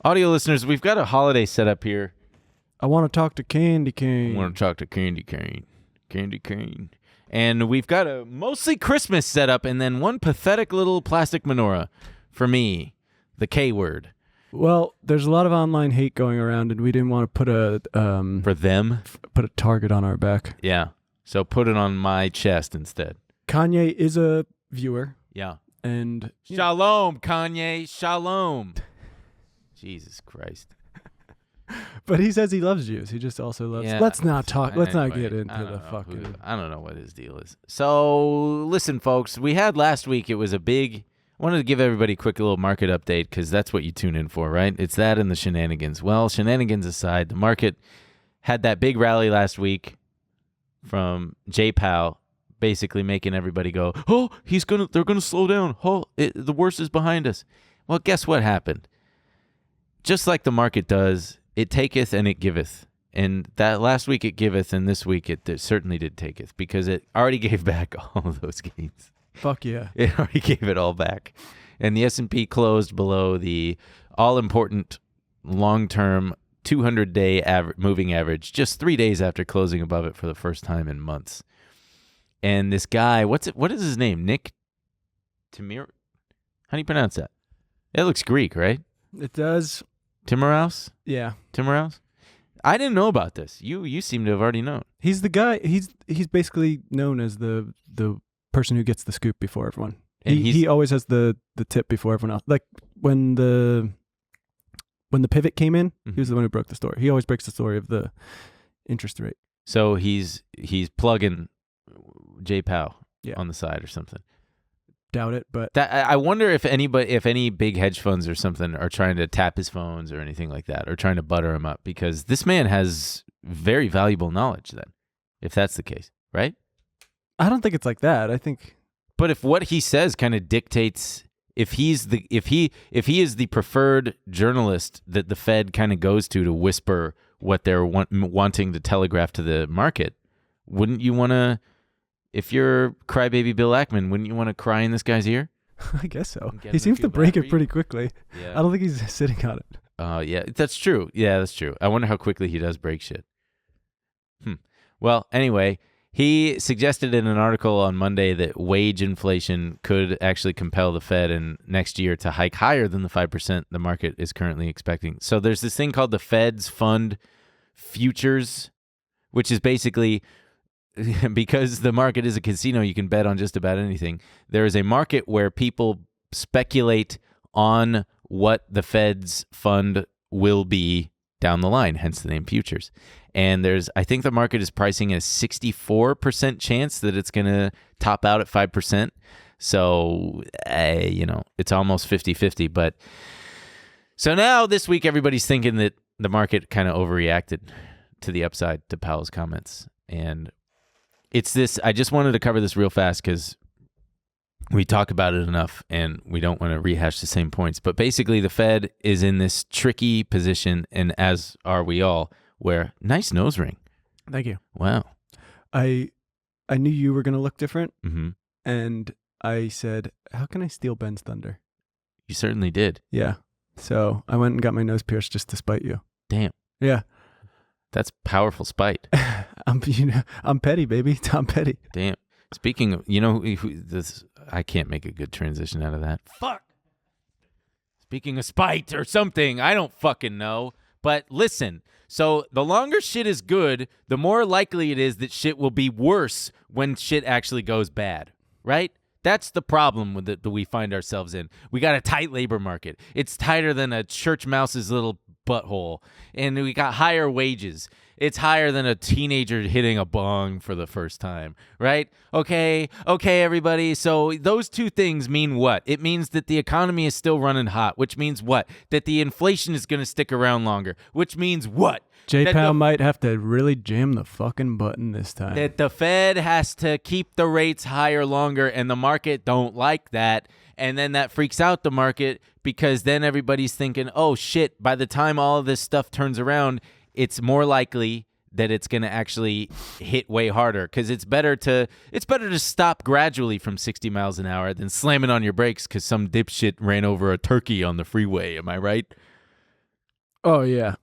Audio listeners, we've got a holiday set up here. I want to talk to Candy Cane. I want to talk to Candy Cane. Candy Cane. And we've got a mostly Christmas setup and then one pathetic little plastic menorah for me, the K word. Well, there's a lot of online hate going around, and we didn't want to put For them? put a target on our back. Yeah. So put it on my chest instead. Kanye is a viewer, Yeah. and Shalom, Kanye. Shalom. Jesus Christ. but he says he loves Jews. He just also loves. Yeah, let's not talk. Let's not anyway, get into I don't the know fucking. I don't know what his deal is. So listen, folks. We had last week. It was a big. I wanted to give everybody a quick little market update because that's what you tune in for, right? It's that and the shenanigans. Well, shenanigans aside, the market had that big rally last week from J. Powell, basically making everybody go, "Oh, they're gonna slow down. Oh, the worst is behind us." Well, guess what happened? Just like the market does, it taketh and it giveth. And that last week it giveth, and this week it certainly did taketh because it already gave back all of those gains. Fuck yeah! It already gave it all back. And the S&P closed below the all-important long-term 200-day moving average just 3 days after closing above it for the first time in months. And this guy, what is his name? Nick Timir? How do you pronounce that? It looks Greek, right? It does. Timiraos? Yeah, Timiraos? I didn't know about this. You seem to have already known. he's the guy. He's basically known as the person who gets the scoop before everyone. And He always has the tip before everyone else. Like when the pivot came in, he was the one who broke the story. He always breaks the story of the interest rate. So he's plugging J. Powell Yeah. on the side or something. Doubt it, but I wonder if any big hedge funds or something are trying to tap his phones or anything like that, or trying to butter him up, because this man has very valuable knowledge then, if that's the case, right? I don't think it's like that. I think, But if what he says kind of dictates, if he is the preferred journalist that the Fed kind of goes to whisper what they're wanting to telegraph to the market, wouldn't you want to? If you're crybaby Bill Ackman, wouldn't you want to cry in this guy's ear? I guess so. Get him He seems feel to break bad for it you? pretty quickly. Yeah. I don't think he's sitting on it. Yeah, that's true. Yeah, that's true. I wonder how quickly he does break shit. Well, anyway, he suggested in an article on Monday that wage inflation could actually compel the Fed in next year to hike higher than the 5% the market is currently expecting. So there's this thing called the Fed's Fund Futures, which is basically, because the market is a casino, you can bet on just about anything. There is a market where people speculate on what the Fed's fund will be down the line, hence the name futures. And I think the market is pricing a 64% chance that it's going to top out at 5%. So, it's almost 50-50. But so now this week, everybody's thinking that the market kind of overreacted to the upside to Powell's comments. And it's this, I just wanted to cover this real fast because we talk about it enough and we don't want to rehash the same points. But basically, the Fed is in this tricky position, and as are we all, where nice nose ring. Thank you. Wow. I knew you were going to look different, Mm-hmm. and I said, how can I steal Ben's thunder? You certainly did. Yeah. So I went and got my nose pierced just to spite you. Damn. Yeah. That's powerful spite. I'm petty, baby. I'm petty. Damn. Speaking of, this, I can't make a good transition out of that. Fuck. Speaking of spite or something, I don't fucking know. But listen, so the longer shit is good, the more likely it is that shit will be worse when shit actually goes bad, right? That's the problem that we find ourselves in. We got a tight labor market. It's tighter than a church mouse's little butthole. And we got higher wages. It's higher than a teenager hitting a bong for the first time, right? Okay, everybody. So those two things mean what? It means that the economy is still running hot, which means what? That the inflation is going to stick around longer, which means what? J-Pow might have to really jam the fucking button this time. That the Fed has to keep the rates higher longer, and the market don't like that. And then that freaks out the market because then everybody's thinking, oh, shit, by the time all of this stuff turns around, it's more likely that it's going to actually hit way harder, because it's better to stop gradually from 60 miles an hour than slamming on your brakes because some dipshit ran over a turkey on the freeway. Am I right? Oh yeah.